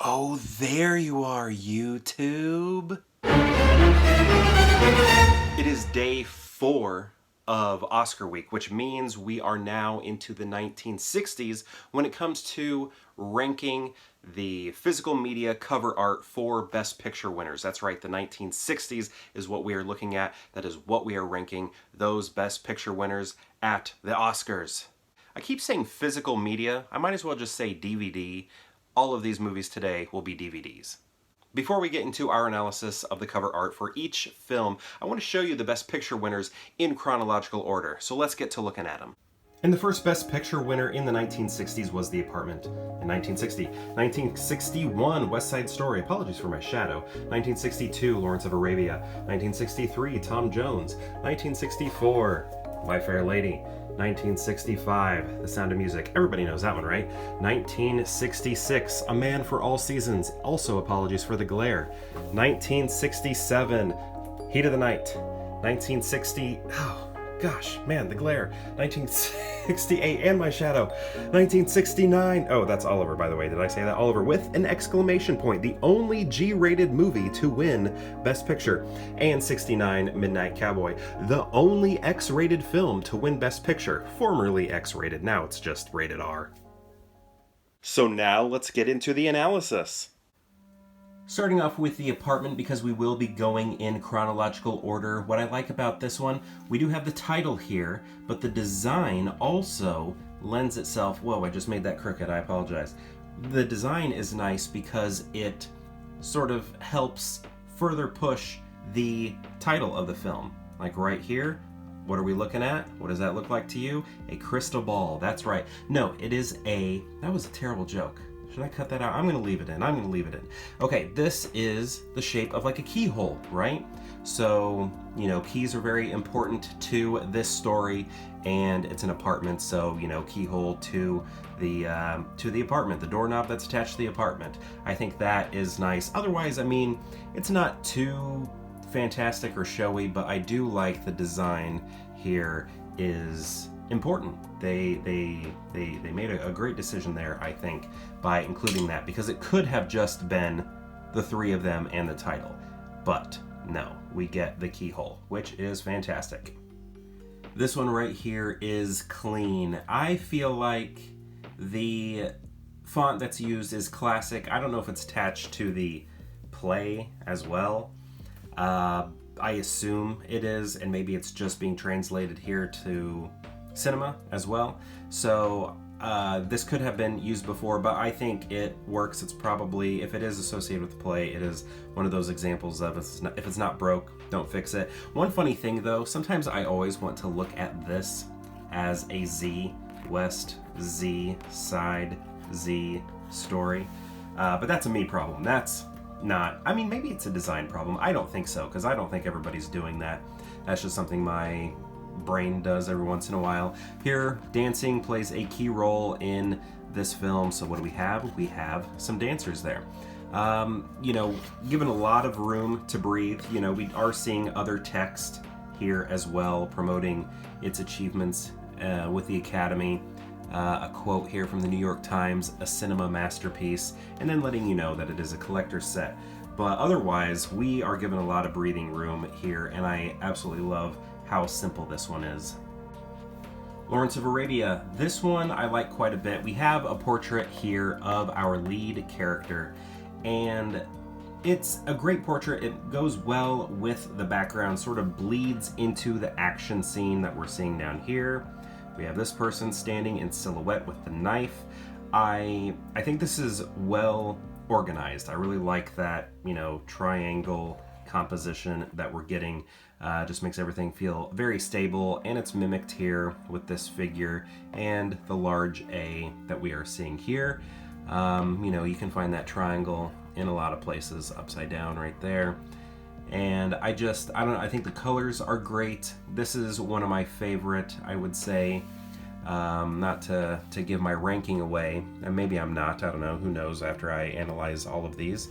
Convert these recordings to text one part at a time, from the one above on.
Oh, there you are, YouTube. It is day 4 of Oscar week, which means we are now into the 1960s when it comes to ranking the physical media cover art for Best Picture winners. That's right, the 1960s is what we are looking at. That is what we are ranking those Best Picture winners at the Oscars. I keep saying physical media. I might as well just say DVD. All of these movies today will be DVDs. Before we get into our analysis of the cover art for each film, I want to show you the Best Picture winners in chronological order. So let's get to looking at them. And the first Best Picture winner in the 1960s was The Apartment in 1960. 1961, West Side Story, apologies for my shadow. 1962, Lawrence of Arabia. 1963, Tom Jones. 1964, My Fair Lady. 1965, The Sound of Music. Everybody knows that one, right? 1966, A Man for All Seasons. Also, apologies for the glare. 1967, Heat of the Night. 1960, the glare. 1968, and my shadow. 1969, oh, that's Oliver, by the way. Did I say that? Oliver, with an exclamation point. The only G-rated movie to win Best Picture. And 69, Midnight Cowboy. The only X-rated film to win Best Picture. Formerly X-rated, now it's just rated R. So now let's get into the analysis. Starting off with The Apartment, because we will be going in chronological order. What I like about this one, we do have the title here, but the design also lends itself... Whoa, I just made that crooked, I apologize. The design is nice because it sort of helps further push the title of the film. Like right here, what are we looking at? What does that look like to you? A crystal ball, that's right. No, it is a... That was a terrible joke. Should I cut that out? I'm going to leave it in. Okay, this is the shape of like a keyhole, right? So, you know, keys are very important to this story, and it's an apartment, so, you know, keyhole to the apartment, the doorknob that's attached to the apartment. I think that is nice. Otherwise, I mean, it's not too fantastic or showy, but I do like the design here is important. They made a great decision there, I think, by including that, because it could have just been the three of them and the title. But no, we get the keyhole, which is fantastic. This one right here is clean. I feel like the font that's used is classic. I don't know if it's attached to the play as well. I assume it is, and maybe it's just being translated here to cinema as well. So this could have been used before, but I think it works. It's probably, if it is associated with the play, it is one of those examples of if it's not broke, don't fix it. One funny thing though, sometimes I always want to look at this as a Z, West, Z, side, Z story. But that's a me problem. That's not, I mean, maybe it's a design problem. I don't think so, because I don't think everybody's doing that. That's just something my brain does every once in a while. Here, dancing plays a key role in this film. So what do we have? We have some dancers there. You know, given a lot of room to breathe. You know, we are seeing other text here as well, promoting its achievements with the Academy. A quote here from the New York Times, a cinema masterpiece, and then letting you know that it is a collector's set. But otherwise, we are given a lot of breathing room here, and I absolutely love how simple this one is. Lawrence of Arabia. This one I like quite a bit. We have a portrait here of our lead character, and it's a great portrait. It goes well with the background, sort of bleeds into the action scene that we're seeing down here. We have this person standing in silhouette with the knife. I think this is well organized. I really like that, you know, triangle composition that we're getting. Just makes everything feel very stable, and it's mimicked here with this figure and the large A that we are seeing here. You know, you can find that triangle in a lot of places, upside down right there. And I don't know, I think the colors are great. This is one of my favorite, I would say. Not to give my ranking away, and maybe I'm not, I don't know, who knows after I analyze all of these.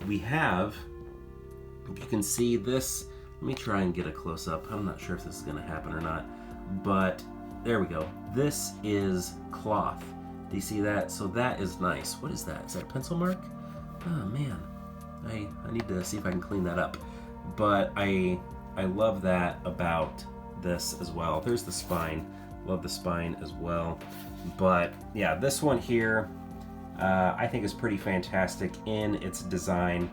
We have, you can see this, let me try and get a close-up. I'm not sure if this is going to happen or not, but there we go. This is cloth. Do you see that? So that is nice. What is that? Is that a pencil mark? Oh man, I need to see if I can clean that up. But I love that about this as well. There's the spine. Love the spine as well. But yeah, this one here I think is pretty fantastic in its design.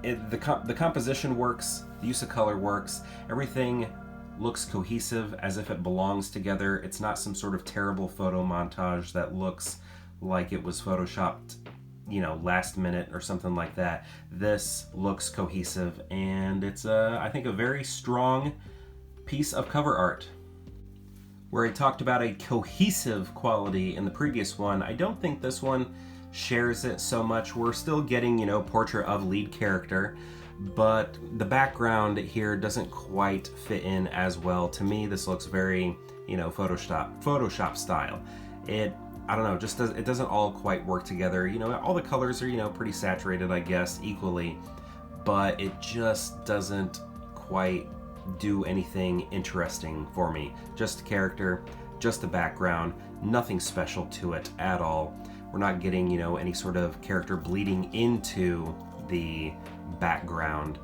The composition works, the use of color works, everything looks cohesive as if it belongs together. It's not some sort of terrible photo montage that looks like it was photoshopped, last minute or something like that. This looks cohesive, and it's I think a very strong piece of cover art. Where I talked about a cohesive quality in the previous one, I don't think this one shares it so much. We're still getting, portrait of lead character, but the background here doesn't quite fit in as well. To me, this looks very, Photoshop style. I don't know, it doesn't all quite work together. All the colors are, pretty saturated, I guess, equally, but it just doesn't quite do anything interesting for me. Just the character, just the background, nothing special to it at all. We're not getting, any sort of character bleeding into the background,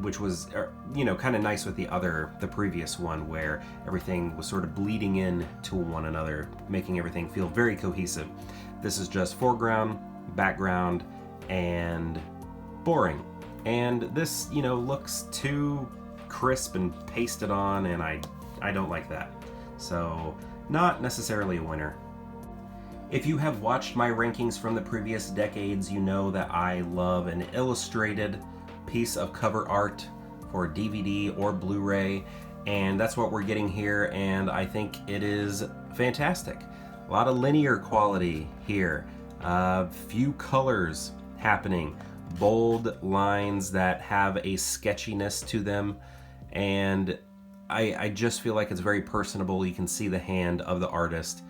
which was, kind of nice with the previous one, where everything was sort of bleeding in to one another, making everything feel very cohesive. This is just foreground, background, and boring. And this, looks too crisp and pasted on, and I don't like that. So, not necessarily a winner. If you have watched my rankings from the previous decades, you know that I love an illustrated piece of cover art for DVD or Blu-ray, and that's what we're getting here, and I think it is fantastic. A lot of linear quality here, few colors happening, bold lines that have a sketchiness to them, and I just feel like it's very personable. You can see the hand of the artist,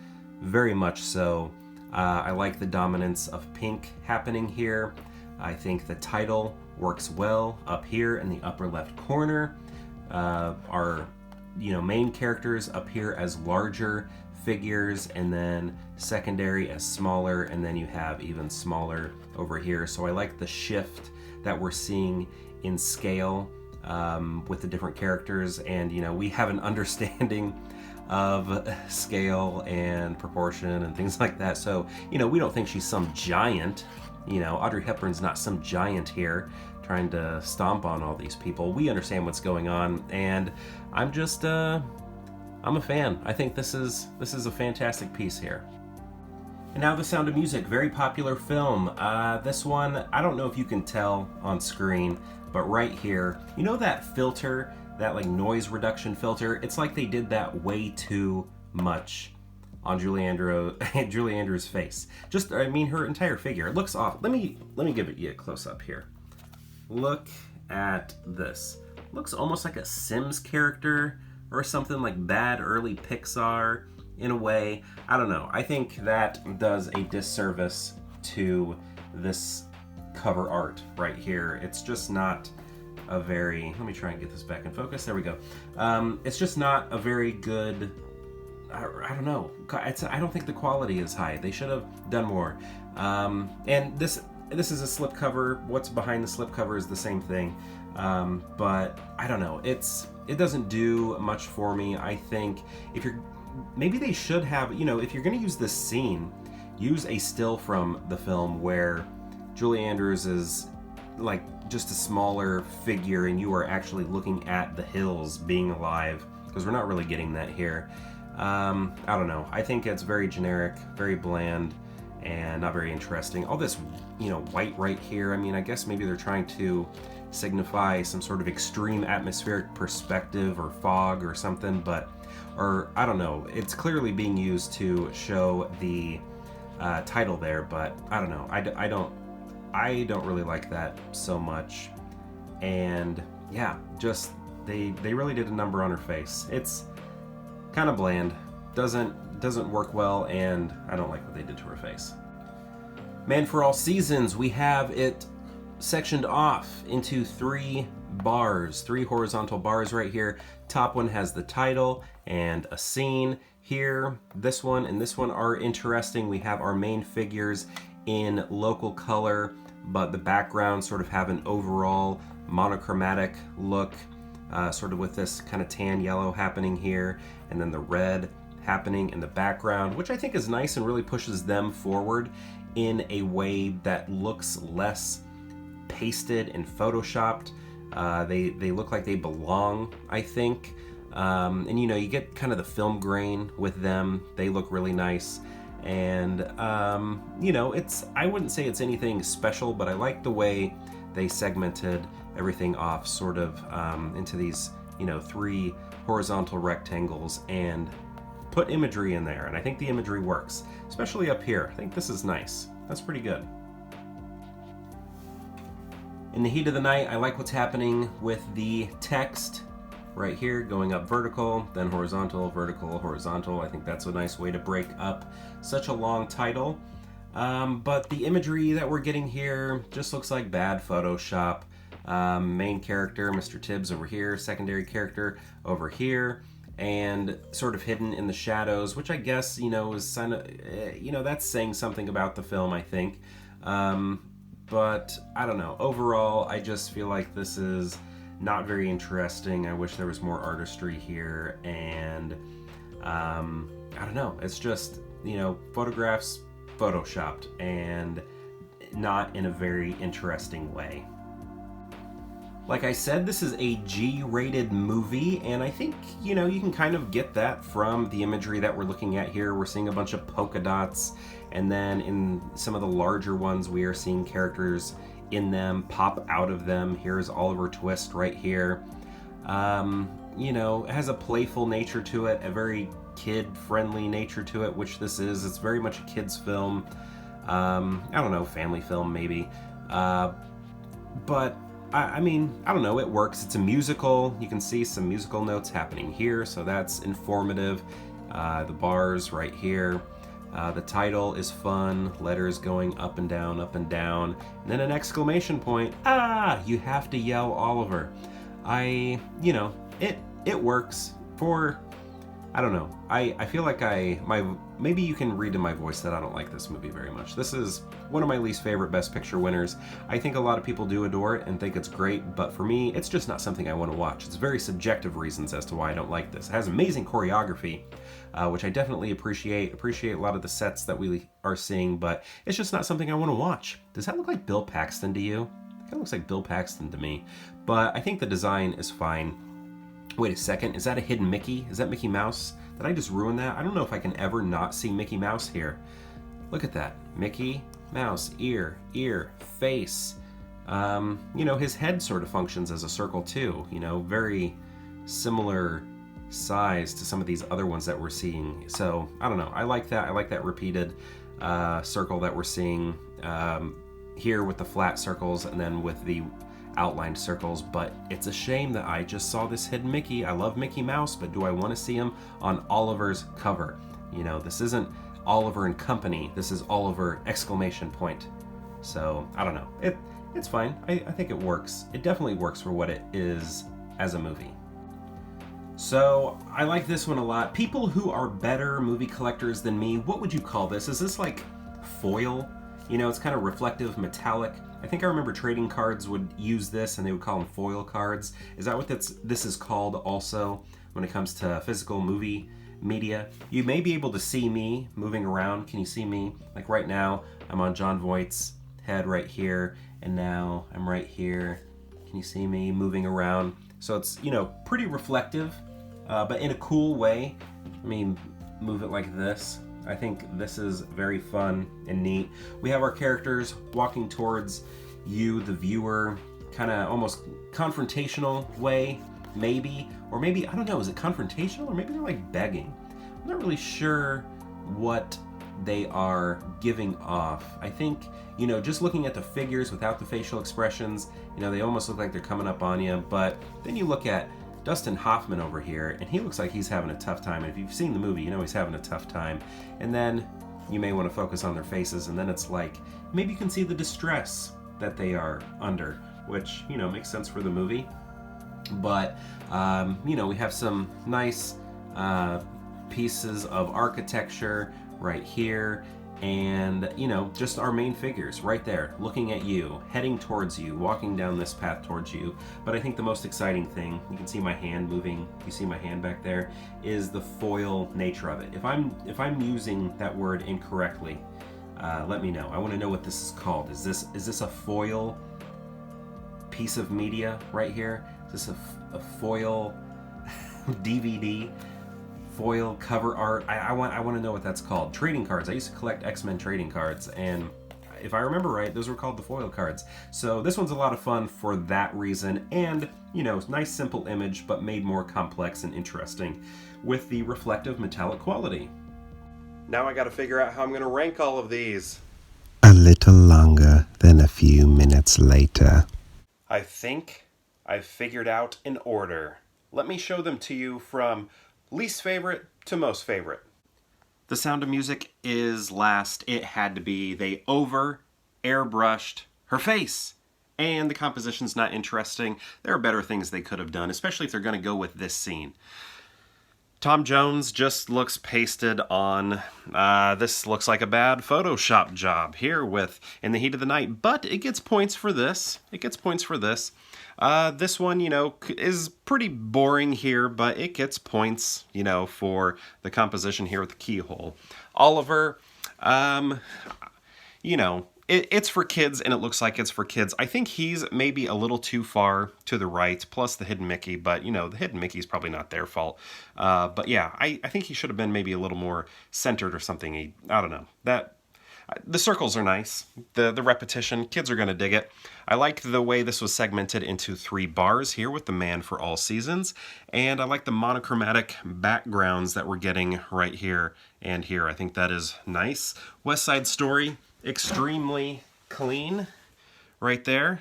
very much so. I like the dominance of pink happening here. I think the title works well up here in the upper left corner. Our main characters appear as larger figures, and then secondary as smaller, and then you have even smaller over here. So I like the shift that we're seeing in scale with the different characters, and we have an understanding of scale and proportion and things like that. So we don't think she's some giant. Audrey Hepburn's not some giant here trying to stomp on all these people. We understand what's going on, and I'm just I'm a fan. I think this is a fantastic piece here. And now The Sound of Music, very popular film. This one, I don't know if you can tell on screen, but right here, that filter, that like noise reduction filter, it's like they did that way too much on Julie Andrews' face. Her entire figure. It looks off. Let me give it you a close up here. Look at this. Looks almost like a Sims character or something, like bad early Pixar in a way. I don't know. I think that does a disservice to this cover art right here. It's just not a very, let me try and get this back in focus. There we go. It's just not a very good, I don't know. I don't think the quality is high. They should have done more. And this is a slipcover. What's behind the slipcover is the same thing. But I don't know. It doesn't do much for me. I think maybe they should have, if you're going to use this scene, use a still from the film where Julie Andrews is like just a smaller figure and you are actually looking at the hills being alive, because we're not really getting that here. I don't know. I think it's very generic, very bland, and not very interesting. All this, white right here, I guess maybe they're trying to signify some sort of extreme atmospheric perspective or fog or something, or I don't know. It's clearly being used to show the title there, but I don't know. I don't really like that so much. And yeah, just they really did a number on her face. It's kind of bland, doesn't work well, and I don't like what they did to her face. Man for All Seasons, we have it sectioned off into 3 bars, 3 horizontal bars right here. Top one has the title and a scene. here. This one and this one are interesting. We have our main figures in local color, but the background sort of have an overall monochromatic look, sort of with this kind of tan yellow happening here, and then the red happening in the background, which I think is nice and really pushes them forward in a way that looks less pasted and photoshopped. They look like they belong, I think. And you know, you get kind of the film grain with them. They look really nice. And you know, I wouldn't say it's anything special, but I like the way they segmented everything off sort of into these, you know, 3 horizontal rectangles and put imagery in there. And I think the imagery works, especially up here. I think this is nice. That's pretty good. In the heat of the night, I like what's happening with the text right here, going up vertical, then horizontal, vertical, horizontal. I think that's a nice way to break up such a long title. But the imagery that we're getting here just looks like bad Photoshop. Main character, Mr. Tibbs over here, secondary character over here, and sort of hidden in the shadows, which I guess, you know, is kind of, you know, that's saying something about the film, I think. But I don't know. Overall, I just feel like this is not very interesting. I wish there was more artistry here, and I don't know. It's just, you know, photographs photoshopped and not in a very interesting way. Like I said, this is a G-rated movie, and I think, you know, you can kind of get that from the imagery that we're looking at here. We're seeing a bunch of polka dots, and then in some of the larger ones, we are seeing characters in them pop out of them. Here's Oliver Twist right here. You know, it has a playful nature to it, a very kid-friendly nature to it, which this is. It's very much a kid's film. I don't know, family film maybe. But I mean, I don't know, it works. It's a musical. You can see some musical notes happening here, so that's informative. The bars right here. The title is fun, letters going up and down, and then an exclamation point. Ah! You have to yell Oliver. You know, it works for, I don't know. I feel like maybe you can read in my voice that I don't like this movie very much. This is one of my least favorite Best Picture winners. I think a lot of people do adore it and think it's great, but for me, it's just not something I want to watch. It's very subjective reasons as to why I don't like this. It has amazing choreography, which I definitely appreciate. Appreciate a lot of the sets that we are seeing, but it's just not something I want to watch. Does that look like Bill Paxton to you? It kind of looks like Bill Paxton to me, but I think the design is fine. Wait a second, is that a hidden Mickey? Is that Mickey Mouse? Did I just ruin that? I don't know if I can ever not see Mickey Mouse here. Look at that. Mickey Mouse, ear, face. You know, his head sort of functions as a circle too. You know, very similar size to some of these other ones that we're seeing. So, I don't know. I like that. I like that repeated circle that we're seeing here with the flat circles and then with the outlined circles, but it's a shame that I just saw this hidden Mickey. I love Mickey Mouse, but do I want to see him on Oliver's cover? You know, this isn't Oliver and Company. This is Oliver exclamation point. So, I don't know. It's fine. I think it works. It definitely works for what it is as a movie. So, I like this one a lot. People who are better movie collectors than me, what would you call this? Is this like foil? You know, it's kind of reflective, metallic. I think I remember trading cards would use this and they would call them foil cards. Is that what this is called also when it comes to physical movie media? You may be able to see me moving around. Can you see me? Like right now, I'm on Jon Voight's head right here, and now I'm right here. Can you see me moving around? So it's, you know, pretty reflective, but in a cool way. I mean, move it like this. I think this is very fun and neat. We have our characters walking towards you, the viewer, kind of almost confrontational way, maybe. Or maybe, I don't know, is it confrontational? Or maybe they're like begging. I'm not really sure what they are giving off. I think, you know, just looking at the figures without the facial expressions, you know, they almost look like they're coming up on you. But then you look at Dustin Hoffman over here, and he looks like he's having a tough time. And if you've seen the movie, you know he's having a tough time. And then you may want to focus on their faces, and then it's like, maybe you can see the distress that they are under, which, you know, makes sense for the movie. But, you know, we have some nice pieces of architecture right here, and you know, just our main figures right there, looking at you, heading towards you, walking down this path towards you. But I think the most exciting thing, you can see my hand moving, you see my hand back there, is the foil nature of it. If I'm using that word incorrectly, let me know. I want to know what this is called. Is this a foil piece of media right here? Is this a foil DVD? Foil cover art. I want to know what that's called. Trading cards. I used to collect X-Men trading cards, and if I remember right, those were called the foil cards. So this one's a lot of fun for that reason, and you know, nice simple image, but made more complex and interesting with the reflective metallic quality. Now I got to figure out how I'm going to rank all of these. A little longer than a few minutes later. I think I've figured out an order. Let me show them to you from least favorite to most favorite. The Sound of Music is last. It had to be. They airbrushed her face. And the composition's not interesting. There are better things they could have done, especially if they're going to go with this scene. Tom Jones just looks pasted on. This looks like a bad Photoshop job here with In the Heat of the Night, but it gets points for this. This one, you know, is pretty boring here, but it gets points, you know, for the composition here with the keyhole. Oliver, you know, it's for kids, and it looks like it's for kids. I think he's maybe a little too far to the right, plus the hidden Mickey, but, you know, the hidden Mickey's probably not their fault. But yeah, I think he should have been maybe a little more centered or something. I don't know. The circles are nice. The repetition, kids are going to dig it. I like the way this was segmented into 3 bars here with the Man for All Seasons. And I like the monochromatic backgrounds that we're getting right here and here. I think that is nice. West Side Story, extremely clean right there.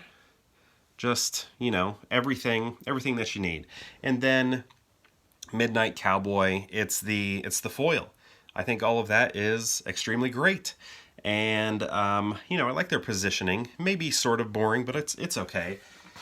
Just, you know, everything that you need. And then Midnight Cowboy, it's the foil. I think all of that is extremely great. And, you know, I like their positioning. Maybe sort of boring, but it's okay.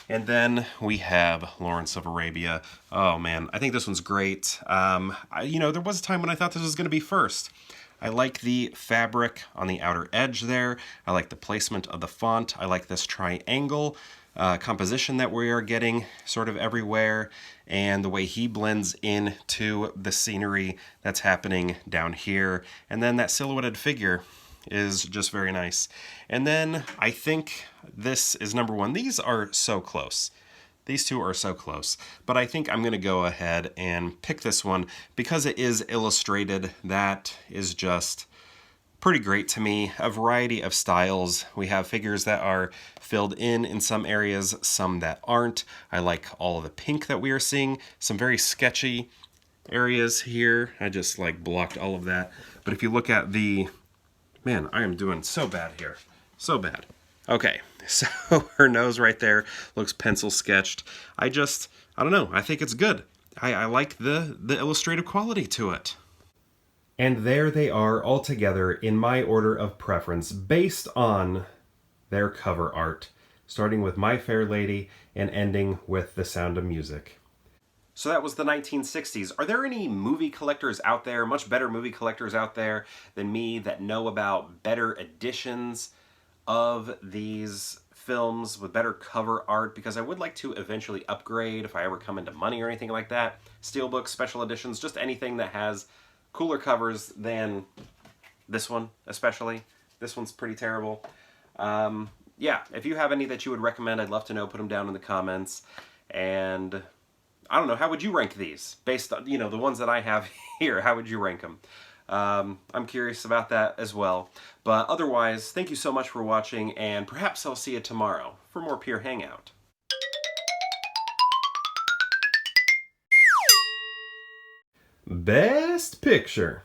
And then we have Lawrence of Arabia. Oh, man, I think this one's great. You know, there was a time when I thought this was going to be first. I like the fabric on the outer edge there. I like the placement of the font. I like this triangle composition that we are getting sort of everywhere, and the way he blends into the scenery that's happening down here. And then that silhouetted figure is just very nice. And then I think this is number 1. These are so close. These two are so close. But I think I'm going to go ahead and pick this one because it is illustrated. That is just pretty great to me. A variety of styles. We have figures that are filled in some areas, some that aren't. I like all of the pink that we are seeing. Some very sketchy areas here. I just like blocked all of that. But if you look at the... Man, I am doing so bad here. So bad. Okay, so her nose right there looks pencil sketched. I don't know. I think it's good. I like the illustrative quality to it. And there they are all together in my order of preference based on their cover art, starting with My Fair Lady and ending with The Sound of Music. So that was the 1960s. Are there any movie collectors out there, much better movie collectors out there than me, that know about better editions of these films with better cover art? Because I would like to eventually upgrade if I ever come into money or anything like that. Steelbooks, special editions, just anything that has cooler covers than this one, especially. This one's pretty terrible. Yeah, if you have any that you would recommend, I'd love to know. Put them down in the comments. And I don't know, how would you rank these? Based on, you know, the ones that I have here, how would you rank them? I'm curious about that as well. But otherwise, thank you so much for watching, and perhaps I'll see you tomorrow for more Pure Hangout. Best Picture.